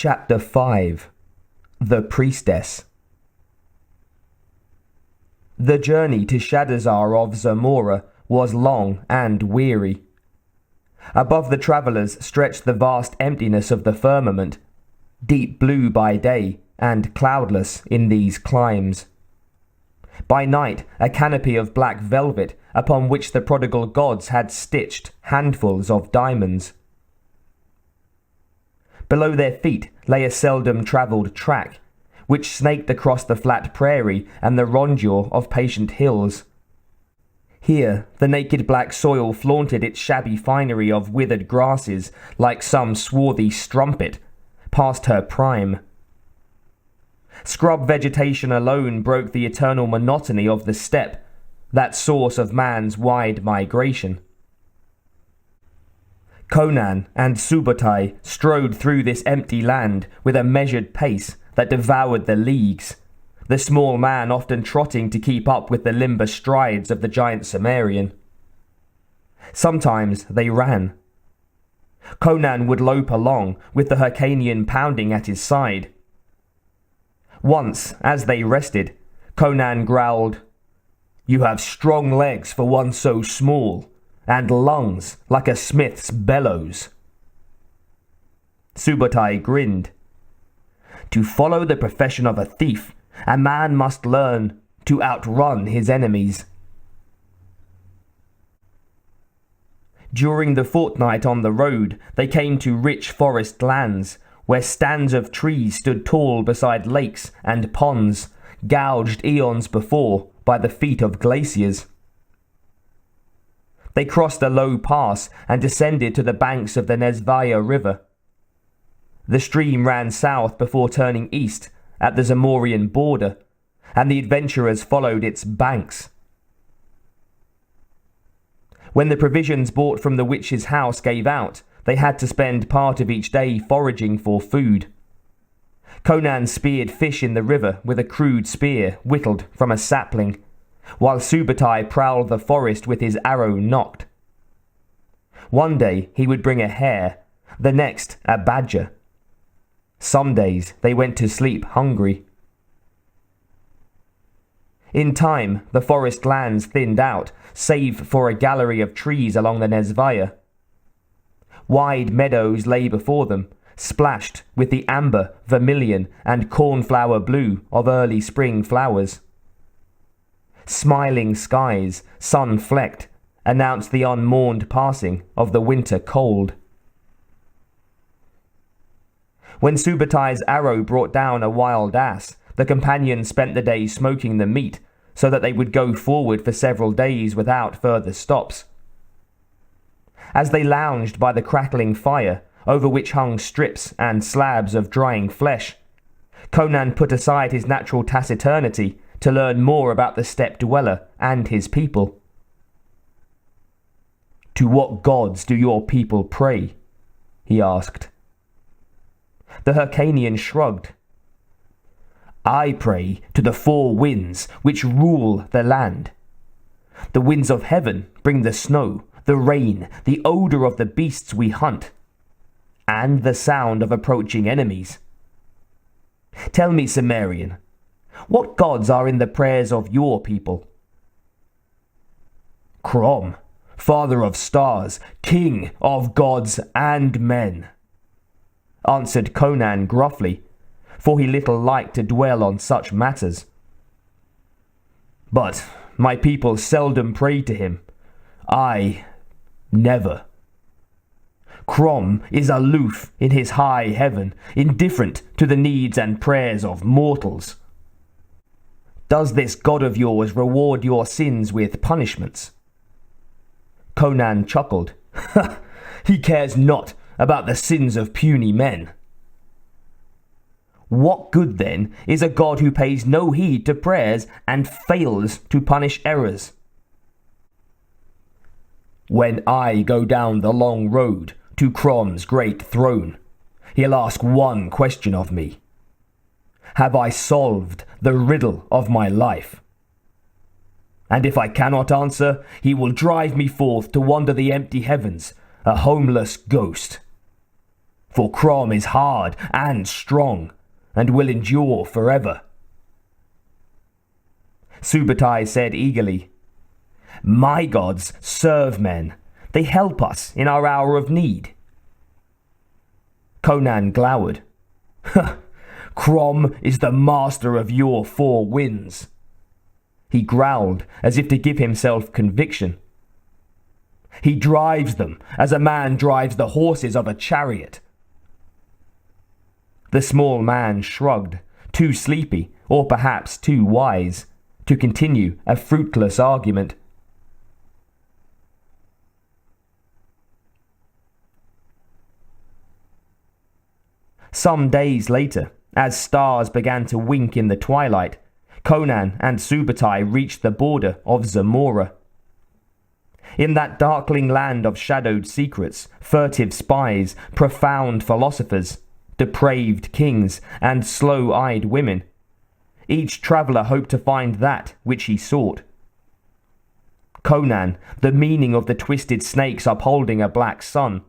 Chapter 5. The Priestess. The journey to Shadazar of Zamora was long and weary. Above the travellers stretched the vast emptiness of the firmament, deep blue by day and cloudless in these climes. By night, a canopy of black velvet upon which the prodigal gods had stitched handfuls of diamonds. Below their feet lay a seldom-travelled track, which snaked across the flat prairie and the rondure of patient hills. Here, the naked black soil flaunted its shabby finery of withered grasses like some swarthy strumpet, past her prime. Scrub vegetation alone broke the eternal monotony of the steppe, that source of man's wide migration. Conan and Subotai strode through this empty land with a measured pace that devoured the leagues, the small man often trotting to keep up with the limber strides of the giant Cimmerian. Sometimes they ran. Conan would lope along, with the Hyrcanian pounding at his side. Once, as they rested, Conan growled, "You have strong legs for one so small, and lungs like a smith's bellows." Subotai grinned. To follow the profession of a thief, a man must learn to outrun his enemies. During the fortnight on the road, they came to rich forest lands, where stands of trees stood tall beside lakes and ponds, gouged eons before by the feet of glaciers. They crossed a low pass and descended to the banks of the Nezvaya River. The stream ran south before turning east at the Zamorian border, and the adventurers followed its banks. When the provisions bought from the witch's house gave out, they had to spend part of each day foraging for food. Conan speared fish in the river with a crude spear whittled from a sapling, while Subotai prowled the forest with his arrow nocked. One day he would bring a hare, the next a badger. Some days they went to sleep hungry. In time, the forest lands thinned out, save for a gallery of trees along the Nezvaya. Wide meadows lay before them, splashed with the amber, vermilion, and cornflower blue of early spring flowers. Smiling skies, sun-flecked, announced the unmourned passing of the winter cold. When Subotai's arrow brought down a wild ass, the companions spent the day smoking the meat, so that they would go forward for several days without further stops. As they lounged by the crackling fire, over which hung strips and slabs of drying flesh, Conan put aside his natural taciturnity to learn more about the steppe dweller and his people. "To what gods do your people pray?" he asked. The Hyrcanian shrugged. "I pray to the four winds which rule the land. The winds of heaven bring the snow, the rain, the odour of the beasts we hunt, and the sound of approaching enemies. Tell me, Cimmerian, what gods are in the prayers of your people?" "Crom, father of stars, king of gods and men," answered Conan gruffly, for he little liked to dwell on such matters. "But my people seldom pray to him. I never. Crom is aloof in his high heaven, indifferent to the needs and prayers of mortals. Does this god of yours reward your sins with punishments?" Conan chuckled. "He cares not about the sins of puny men." "What good, then, is a god who pays no heed to prayers and fails to punish errors?" "When I go down the long road to Crom's great throne, he'll ask one question of me. Have I solved the riddle of my life? And if I cannot answer, he will drive me forth to wander the empty heavens, a homeless ghost. for Crom is hard and strong, and will endure forever." Subutai said eagerly, "My gods serve men. They help us in our hour of need." Conan glowered. "Crom is the master of your four winds." He growled as if to give himself conviction. "He drives them as a man drives the horses of a chariot." The small man shrugged, too sleepy, or perhaps too wise, to continue a fruitless argument. Some days later, as stars began to wink in the twilight, Conan and Subutai reached the border of Zamora. In that darkling land of shadowed secrets, furtive spies, profound philosophers, depraved kings, and slow-eyed women, each traveller hoped to find that which he sought. Conan, the meaning of the twisted snakes upholding a black sun.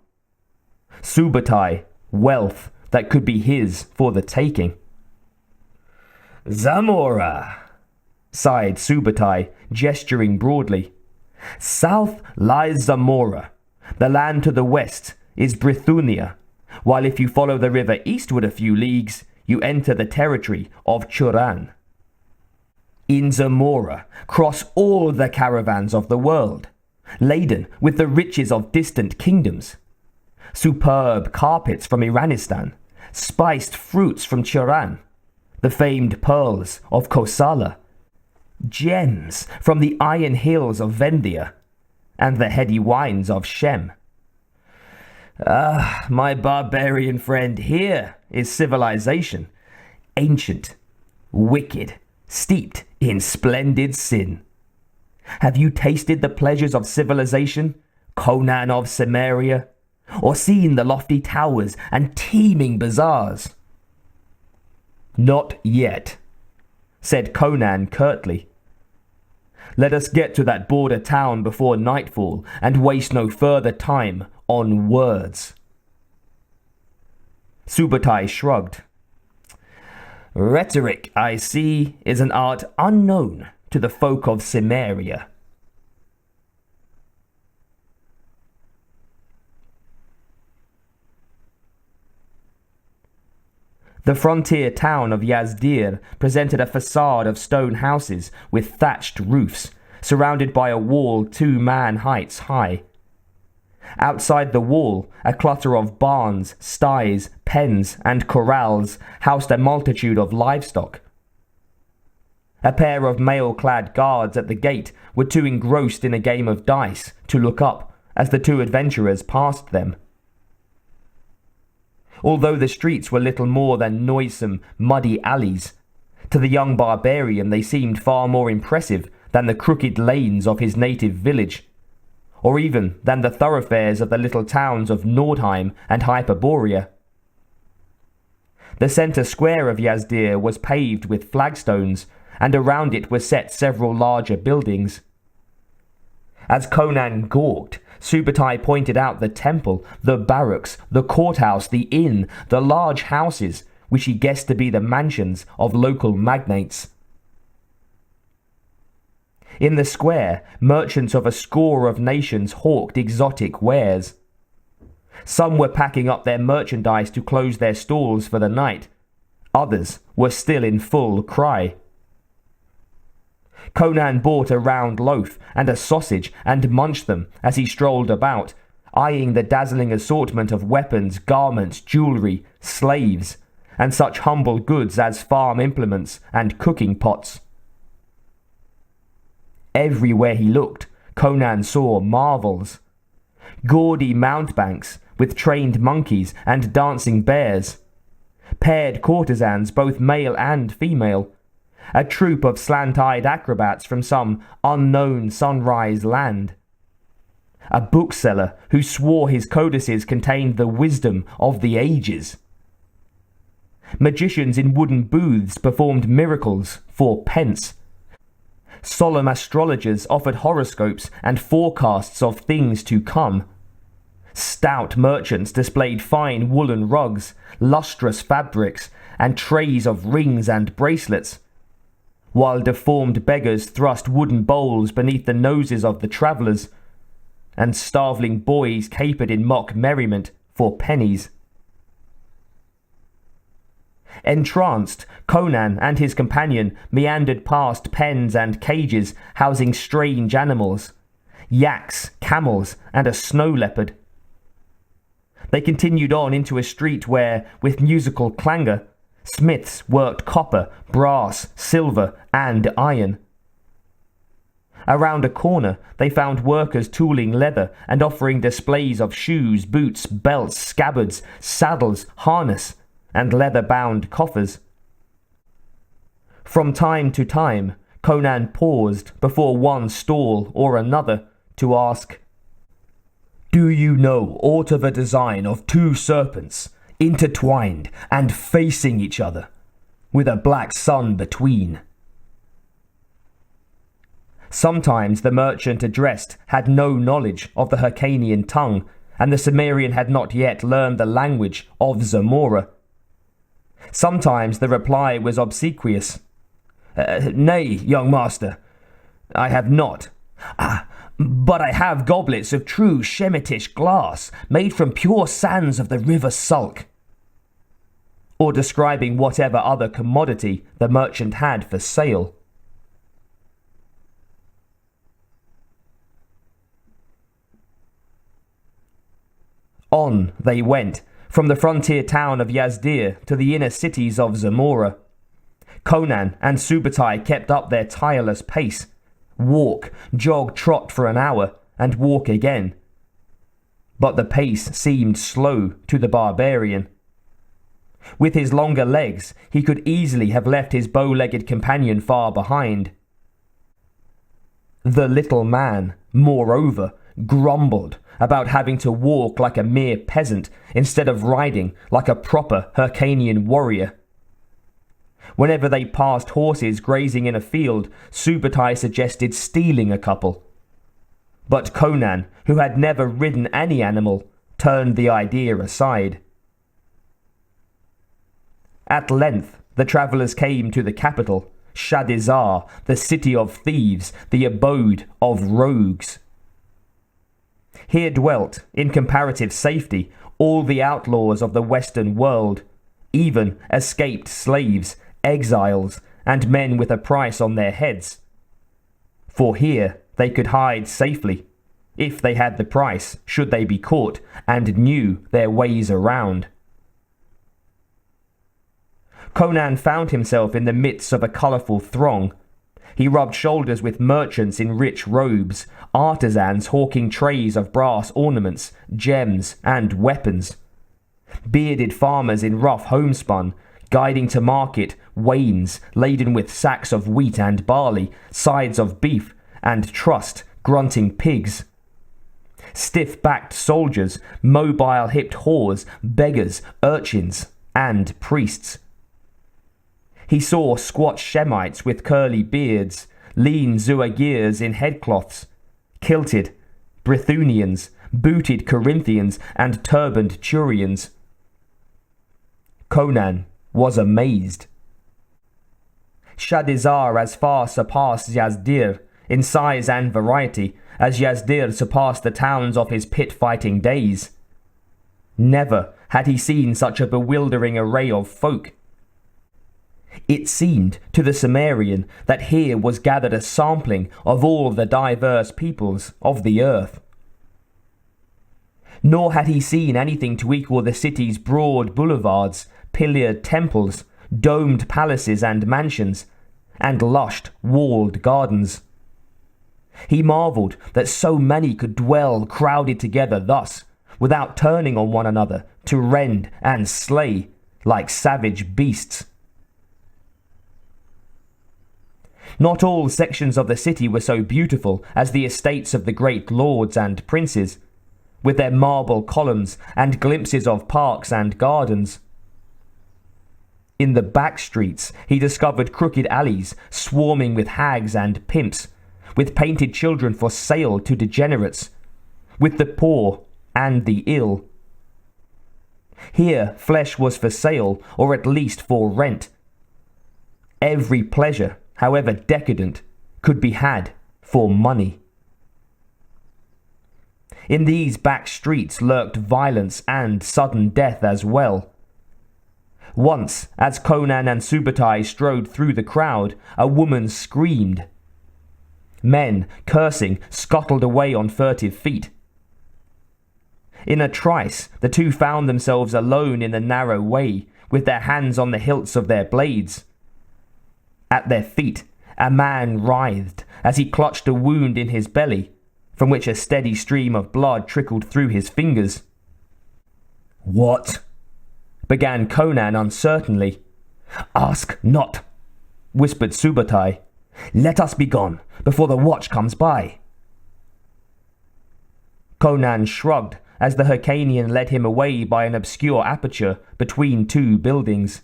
Subutai, wealth that could be his for the taking. "Zamora," sighed Subutai, gesturing broadly. "South lies Zamora. The land to the west is Brithunia, while if you follow the river eastward a few leagues, you enter the territory of Churan. In Zamora cross all the caravans of the world, laden with the riches of distant kingdoms. Superb carpets from Iranistan, spiced fruits from Churan, the famed pearls of Kosala, gems from the iron hills of Vendia, and the heady wines of Shem. Ah, my barbarian friend, here is civilization, ancient, wicked, steeped in splendid sin. Have you tasted the pleasures of civilization, Conan of Samaria, or seen the lofty towers and teeming bazaars?" "Not yet," said Conan curtly. "Let us get to that border town before nightfall and waste no further time on words." Subutai shrugged. "Rhetoric, I see, is an art unknown to the folk of Samaria." The frontier town of Yazdir presented a facade of stone houses with thatched roofs, surrounded by a wall 2 man heights high. Outside the wall, a clutter of barns, sties, pens, and corrals housed a multitude of livestock. A pair of mail-clad guards at the gate were too engrossed in a game of dice to look up as the 2 adventurers passed them. Although the streets were little more than noisome, muddy alleys, to the young barbarian they seemed far more impressive than the crooked lanes of his native village, or even than the thoroughfares of the little towns of Nordheim and Hyperborea. The centre square of Yazdir was paved with flagstones, and around it were set several larger buildings. As Conan gawked, Subutai pointed out the temple, the barracks, the courthouse, the inn, the large houses, which he guessed to be the mansions of local magnates. In the square, merchants of a score of nations hawked exotic wares. Some were packing up their merchandise to close their stalls for the night. Others were still in full cry. Conan bought a round loaf and a sausage and munched them as he strolled about, eyeing the dazzling assortment of weapons, garments, jewellery, slaves, and such humble goods as farm implements and cooking pots. Everywhere he looked, Conan saw marvels. Gaudy mountebanks with trained monkeys and dancing bears, paired courtesans, both male and female, a troupe of slant-eyed acrobats from some unknown sunrise land, a bookseller who swore his codices contained the wisdom of the ages. Magicians in wooden booths performed miracles for pence. Solemn astrologers offered horoscopes and forecasts of things to come. Stout merchants displayed fine woolen rugs, lustrous fabrics, and trays of rings and bracelets, while deformed beggars thrust wooden bowls beneath the noses of the travellers, and starveling boys capered in mock merriment for pennies. Entranced, Conan and his companion meandered past pens and cages housing strange animals, yaks, camels, and a snow leopard. They continued on into a street where, with musical clangor, smiths worked copper, brass, silver, and iron. Around a corner, they found workers tooling leather and offering displays of shoes, boots, belts, scabbards, saddles, harness, and leather-bound coffers. From time to time, Conan paused before one stall or another to ask, "Do you know aught of a design of two serpents, intertwined and facing each other, with a black sun between?" Sometimes the merchant addressed had no knowledge of the Hyrcanian tongue, and the Cimmerian had not yet learned the language of Zamora. Sometimes the reply was obsequious. "Nay, young master, I have not. But I have goblets of true Shemitish glass, made from pure sands of the river Sulk." Or describing whatever other commodity the merchant had for sale. On they went, from the frontier town of Yazdir to the inner cities of Zamora. Conan and Subutai kept up their tireless pace. Walk, jog, trot for an hour, and walk again. But the pace seemed slow to the barbarian. With his longer legs, he could easily have left his bow-legged companion far behind. The little man, moreover, grumbled about having to walk like a mere peasant instead of riding like a proper Hyrcanian warrior. Whenever they passed horses grazing in a field, Subutai suggested stealing a couple. But Conan, who had never ridden any animal, turned the idea aside. At length, the travellers came to the capital, Shadizar, the city of thieves, the abode of rogues. Here dwelt, in comparative safety, all the outlaws of the Western world, even escaped slaves, exiles, and men with a price on their heads. For here they could hide safely, if they had the price, should they be caught, and knew their ways around. Conan found himself in the midst of a colourful throng. He rubbed shoulders with merchants in rich robes, artisans hawking trays of brass ornaments, gems, and weapons, bearded farmers in rough homespun, guiding to market wains laden with sacks of wheat and barley, sides of beef, and trussed, grunting pigs, stiff-backed soldiers, mobile-hipped whores, beggars, urchins, and priests. He saw squat Shemites with curly beards, lean Zuagirs in headcloths, kilted Brythunians, booted Corinthians, and turbaned Turians. Conan was amazed. Shadizar as far surpassed Yazdir in size and variety as Yazdir surpassed the towns of his pit-fighting days. Never had he seen such a bewildering array of folk. It seemed to the Cimmerian that here was gathered a sampling of all the diverse peoples of the earth. Nor had he seen anything to equal the city's broad boulevards, pillared temples, domed palaces and mansions, and lush walled gardens. He marvelled that so many could dwell crowded together thus, without turning on one another to rend and slay like savage beasts. Not all sections of the city were so beautiful as the estates of the great lords and princes, with their marble columns and glimpses of parks and gardens. In the back streets he discovered crooked alleys swarming with hags and pimps, with painted children for sale to degenerates, with the poor, and the ill. Here flesh was for sale, or at least for rent. Every pleasure, however decadent, could be had for money. In these back streets lurked violence and sudden death as well. Once, as Conan and Subutai strode through the crowd, a woman screamed. Men, cursing, scuttled away on furtive feet. In a trice, the two found themselves alone in the narrow way, with their hands on the hilts of their blades. At their feet, a man writhed as he clutched a wound in his belly, from which a steady stream of blood trickled through his fingers. "What?" began Conan uncertainly. "Ask not," whispered Subutai. "Let us be gone, before the watch comes by." Conan shrugged as the Hyrcanian led him away by an obscure aperture between two buildings.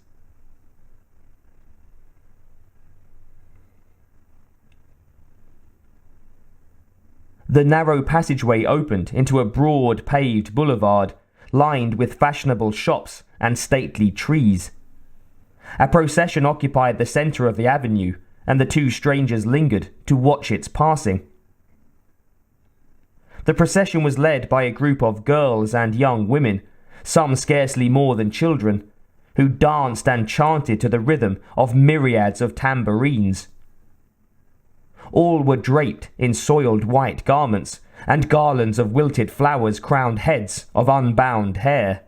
The narrow passageway opened into a broad paved boulevard, lined with fashionable shops and stately trees. A procession occupied the centre of the avenue, and the two strangers lingered to watch its passing. The procession was led by a group of girls and young women, some scarcely more than children, who danced and chanted to the rhythm of myriads of tambourines. All were draped in soiled white garments, and garlands of wilted flowers crowned heads of unbound hair.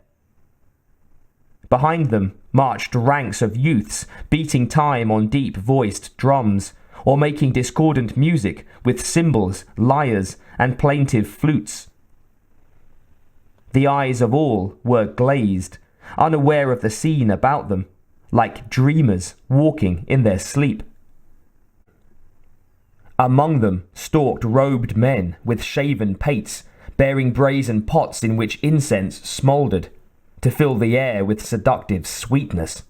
Behind them marched ranks of youths, beating time on deep-voiced drums, or making discordant music with cymbals, lyres, and plaintive flutes. The eyes of all were glazed, unaware of the scene about them, like dreamers walking in their sleep. Among them stalked robed men with shaven pates, bearing brazen pots in which incense smouldered, to fill the air with seductive sweetness.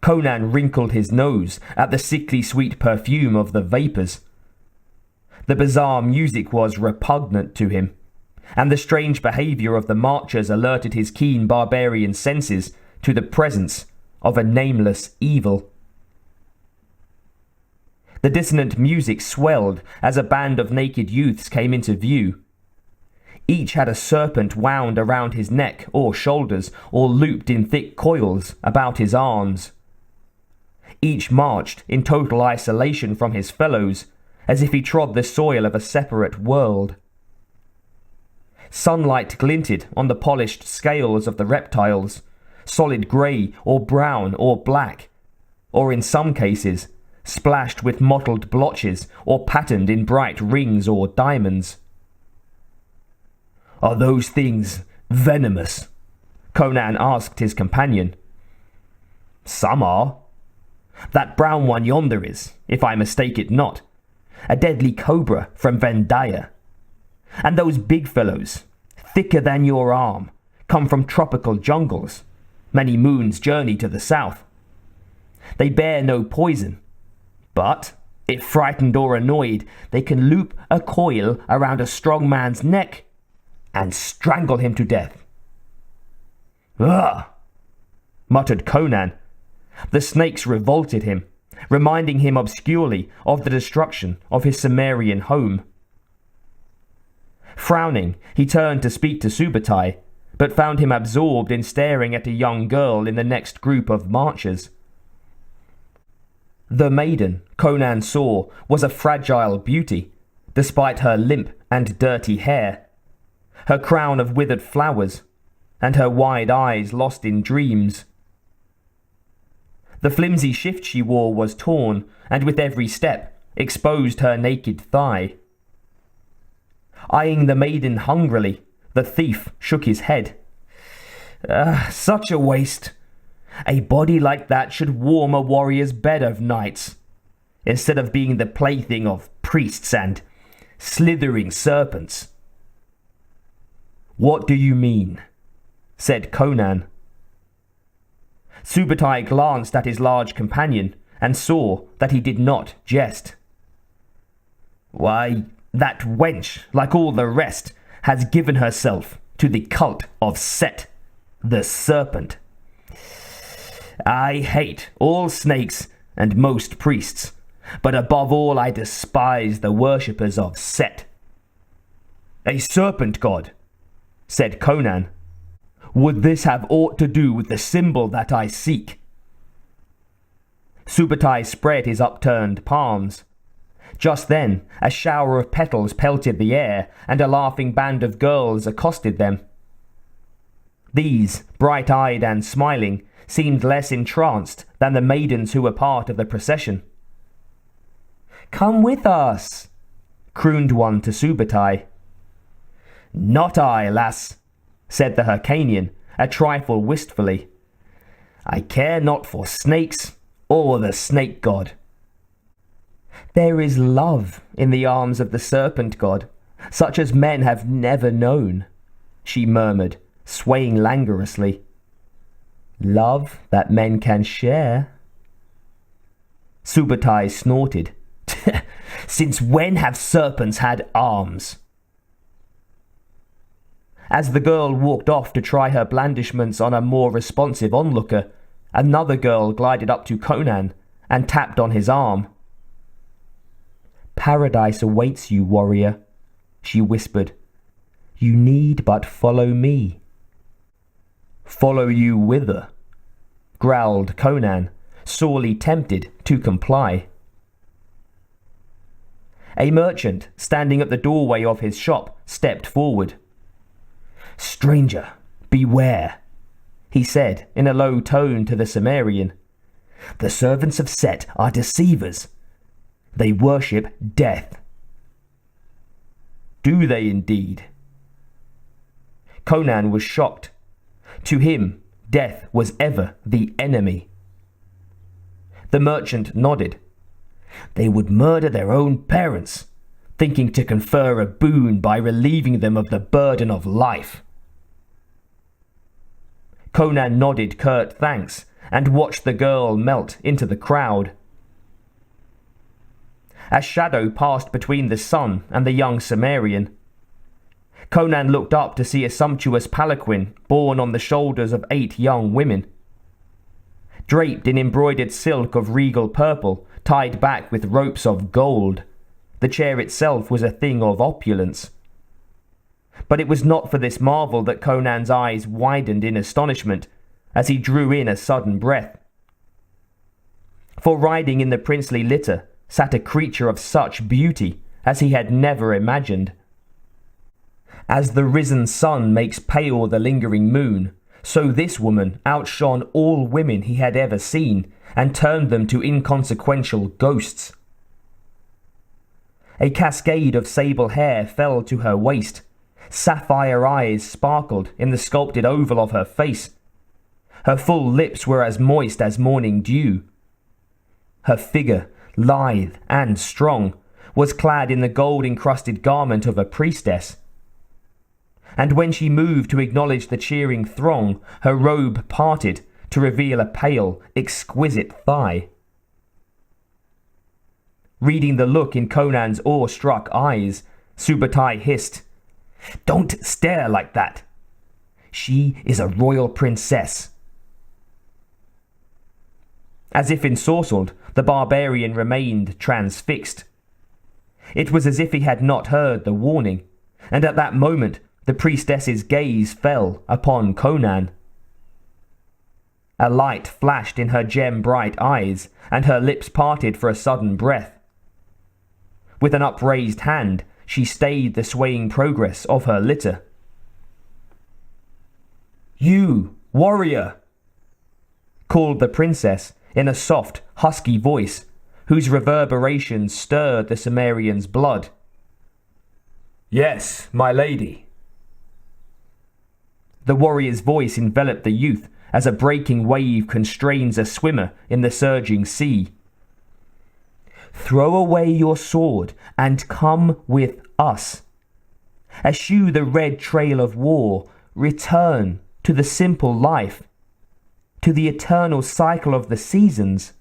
Conan wrinkled his nose at the sickly sweet perfume of the vapours. The bizarre music was repugnant to him, and the strange behaviour of the marchers alerted his keen barbarian senses to the presence of a nameless evil. The dissonant music swelled as a band of naked youths came into view. Each had a serpent wound around his neck or shoulders, or looped in thick coils about his arms. Each marched in total isolation from his fellows, as if he trod the soil of a separate world. Sunlight glinted on the polished scales of the reptiles, solid grey or brown or black, or in some cases, splashed with mottled blotches or patterned in bright rings or diamonds. "Are those things venomous?" Conan asked his companion. "Some are. That brown one yonder is, if I mistake it not, a deadly cobra from Vendaya. And those big fellows, thicker than your arm, come from tropical jungles, many moons' journey to the south. They bear no poison, but, if frightened or annoyed, they can loop a coil around a strong man's neck and strangle him to death." "Ugh!" muttered Conan. The snakes revolted him, reminding him obscurely of the destruction of his Sumerian home. Frowning, he turned to speak to Subutai, but found him absorbed in staring at a young girl in the next group of marchers. The maiden, Conan saw, was a fragile beauty, despite her limp and dirty hair, her crown of withered flowers, and her wide eyes lost in dreams. The flimsy shift she wore was torn, and with every step exposed her naked thigh. Eyeing the maiden hungrily, the thief shook his head. Such a waste. A body like that should warm a warrior's bed of nights, instead of being the plaything of priests and slithering serpents." "What do you mean?" said Conan. Subutai glanced at his large companion and saw that he did not jest. "Why, that wench, like all the rest, has given herself to the cult of Set, the serpent. I hate all snakes and most priests, but above all I despise the worshippers of Set. A serpent god, said Conan. Would this have aught to do with the symbol that I seek? Subutai spread his upturned palms. Just then, a shower of petals pelted the air, and a laughing band of girls accosted them. These, bright-eyed and smiling, seemed less entranced than the maidens who were part of the procession. "Come with us," crooned one to Subutai. "Not I, lass," said the Hyrcanian, a trifle wistfully. "I care not for snakes or the snake god." "There is love in the arms of the serpent god, such as men have never known," she murmured, swaying languorously. "Love that men can share." Subutai snorted. "Since when have serpents had arms?" As the girl walked off to try her blandishments on a more responsive onlooker, another girl glided up to Conan and tapped on his arm. "Paradise awaits you, warrior," she whispered. "You need but follow me." "Follow you whither?" growled Conan, sorely tempted to comply. A merchant, standing at the doorway of his shop, stepped forward. "Stranger, beware," he said in a low tone to the Cimmerian. "The servants of Set are deceivers. They worship death." "Do they indeed?" Conan was shocked. To him, death was ever the enemy. The merchant nodded. "They would murder their own parents, thinking to confer a boon by relieving them of the burden of life." Conan nodded curt thanks and watched the girl melt into the crowd. A shadow passed between the sun and the young Cimmerian. Conan looked up to see a sumptuous palanquin borne on the shoulders of 8 young women. Draped in embroidered silk of regal purple, tied back with ropes of gold, the chair itself was a thing of opulence. But it was not for this marvel that Conan's eyes widened in astonishment as he drew in a sudden breath. For riding in the princely litter sat a creature of such beauty as he had never imagined. As the risen sun makes pale the lingering moon, so this woman outshone all women he had ever seen and turned them to inconsequential ghosts. A cascade of sable hair fell to her waist. Sapphire eyes sparkled in the sculpted oval of her face. Her full lips were as moist as morning dew. Her figure, lithe and strong, was clad in the gold-encrusted garment of a priestess. And when she moved to acknowledge the cheering throng, her robe parted to reveal a pale, exquisite thigh. Reading the look in Conan's awe-struck eyes, Subutai hissed, "Don't stare like that. She is a royal princess." As if ensorcelled, the barbarian remained transfixed. It was as if he had not heard the warning, and at that moment the priestess's gaze fell upon Conan. A light flashed in her gem-bright eyes, and her lips parted for a sudden breath. With an upraised hand, she stayed the swaying progress of her litter. "You, warrior!" called the princess in a soft, husky voice, whose reverberations stirred the Cimmerian's blood. "Yes, my lady." The warrior's voice enveloped the youth as a breaking wave constrains a swimmer in the surging sea. "Throw away your sword and come with us. Eschew the red trail of war, return to the simple life, to the eternal cycle of the seasons.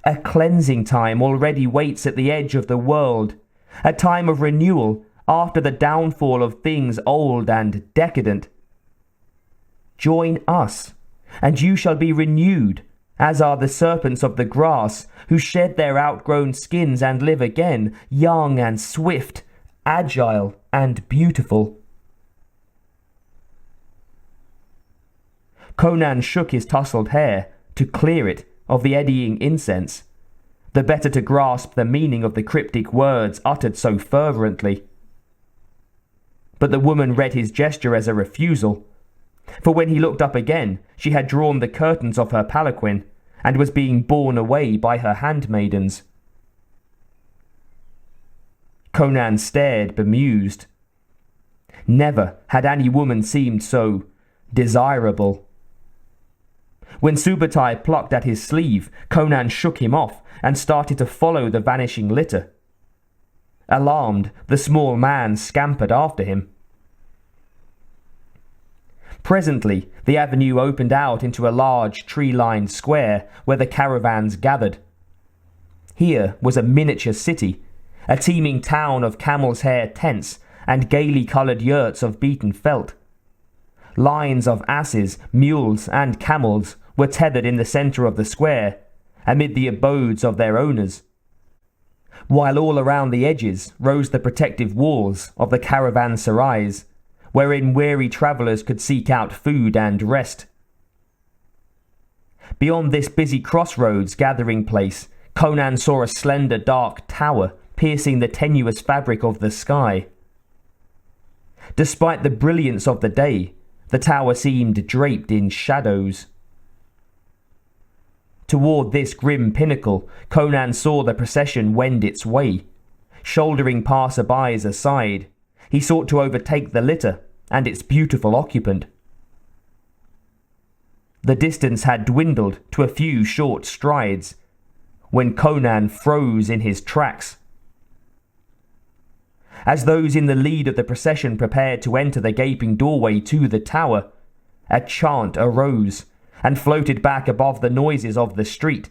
A cleansing time already waits at the edge of the world, a time of renewal after the downfall of things old and decadent. Join us, and you shall be renewed, as are the serpents of the grass, who shed their outgrown skins and live again, young and swift, agile and beautiful. Conan shook his tousled hair to clear it of the eddying incense, the better to grasp the meaning of the cryptic words uttered so fervently. But the woman read his gesture as a refusal, for when he looked up again, she had drawn the curtains of her palanquin and was being borne away by her handmaidens. Conan stared, bemused. Never had any woman seemed so desirable. When Subutai plucked at his sleeve, Conan shook him off and started to follow the vanishing litter. Alarmed, the small man scampered after him. Presently, the avenue opened out into a large tree-lined square where the caravans gathered. Here was a miniature city, a teeming town of camel's hair tents and gaily coloured yurts of beaten felt. Lines of asses, mules, and camels were tethered in the centre of the square, amid the abodes of their owners, while all around the edges rose the protective walls of the caravanserais, wherein weary travellers could seek out food and rest. Beyond this busy crossroads gathering place, Conan saw a slender dark tower piercing the tenuous fabric of the sky. Despite the brilliance of the day, the tower seemed draped in shadows. Toward this grim pinnacle, Conan saw the procession wend its way. Shouldering passer-bys aside, he sought to overtake the litter and its beautiful occupant. The distance had dwindled to a few short strides, when Conan froze in his tracks. As those in the lead of the procession prepared to enter the gaping doorway to the tower, a chant arose and floated back above the noises of the street.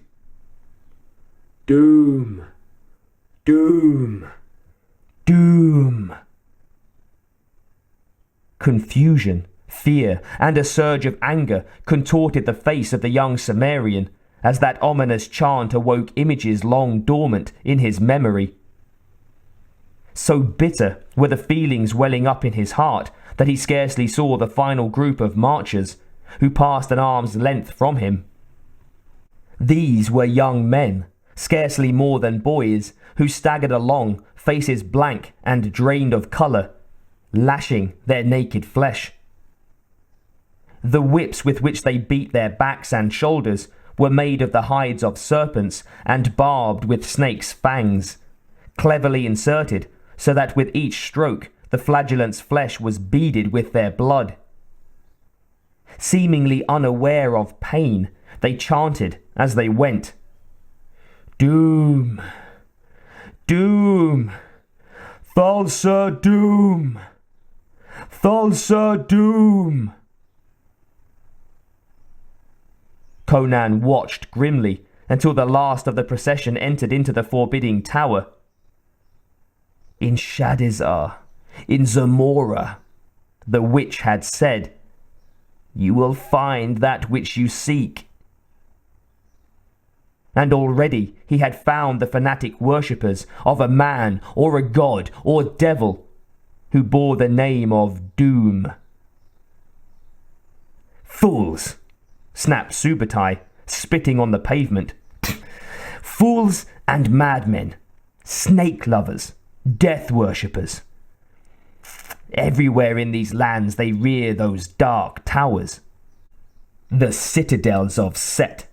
Doom! Doom! Doom! Confusion, fear, and a surge of anger contorted the face of the young Cimmerian as that ominous chant awoke images long dormant in his memory. So bitter were the feelings welling up in his heart that he scarcely saw the final group of marchers, who passed an arm's length from him. These were young men, scarcely more than boys, who staggered along, faces blank and drained of colour, lashing their naked flesh. The whips with which they beat their backs and shoulders were made of the hides of serpents and barbed with snakes' fangs, cleverly inserted so that with each stroke the flagellant's flesh was beaded with their blood. Seemingly unaware of pain, they chanted as they went, Doom! Doom! Thulsa Doom! Thulsa Doom! Conan watched grimly until the last of the procession entered into the forbidding tower. In Shadizar, in Zamora, the witch had said, You will find that which you seek. And already he had found the fanatic worshippers of a man or a god or devil who bore the name of Doom. Fools! Snapped Subutai, spitting on the pavement. Fools and madmen, snake lovers, death worshippers. Everywhere in these lands they rear those dark towers, the citadels of Set.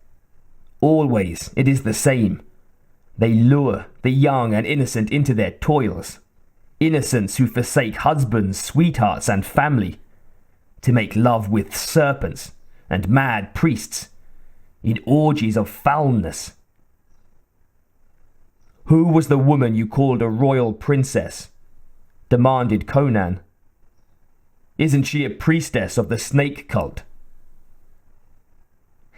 Always it is the same. They lure the young and innocent into their toils, innocents who forsake husbands, sweethearts, and family, to make love with serpents and mad priests in orgies of foulness. Who was the woman you called a royal princess? Demanded Conan. Isn't she a priestess of the snake cult?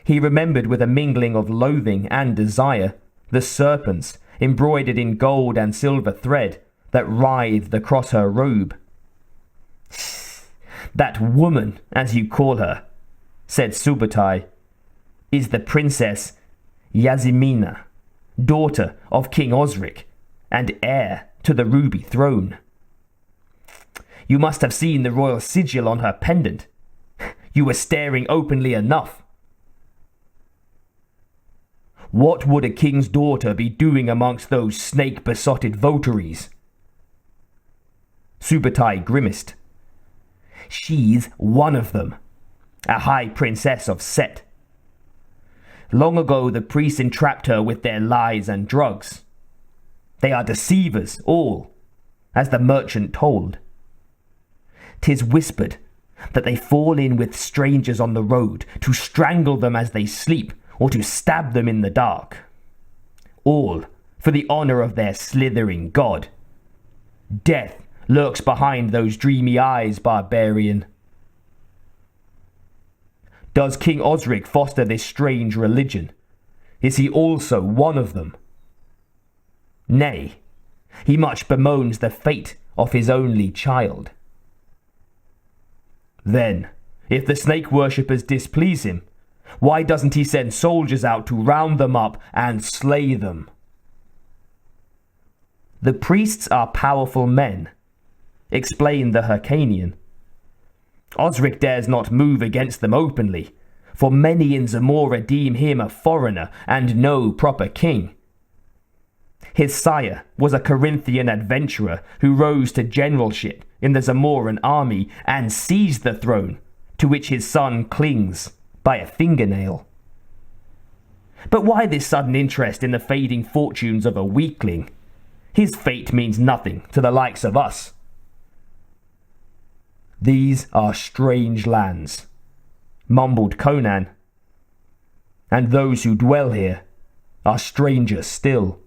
He remembered with a mingling of loathing and desire the serpents embroidered in gold and silver thread that writhed across her robe. "That woman, as you call her," said Subutai, "is the Princess Yazimina, daughter of King Osric, and heir to the ruby throne. You must have seen the royal sigil on her pendant. You were staring openly enough. What would a king's daughter be doing amongst those snake-besotted votaries?" Subutai grimaced. "She's one of them, a high princess of Set. Long ago the priests entrapped her with their lies and drugs. They are deceivers, all, as the merchant told. 'Tis whispered that they fall in with strangers on the road to strangle them as they sleep or to stab them in the dark. All for the honor of their slithering god. Death lurks behind those dreamy eyes, barbarian. Does King Osric foster this strange religion? Is he also one of them? Nay, he much bemoans the fate of his only child. Then, if the snake worshippers displease him, why doesn't he send soldiers out to round them up and slay them?" "The priests are powerful men," explained the Hyrcanian. "Osric dares not move against them openly, for many in Zamora deem him a foreigner and no proper king. His sire was a Corinthian adventurer who rose to generalship in the Zamoran army and seized the throne, to which his son clings by a fingernail. But why this sudden interest in the fading fortunes of a weakling? His fate means nothing to the likes of us." "These are strange lands," mumbled Conan, "and those who dwell here are strangers still."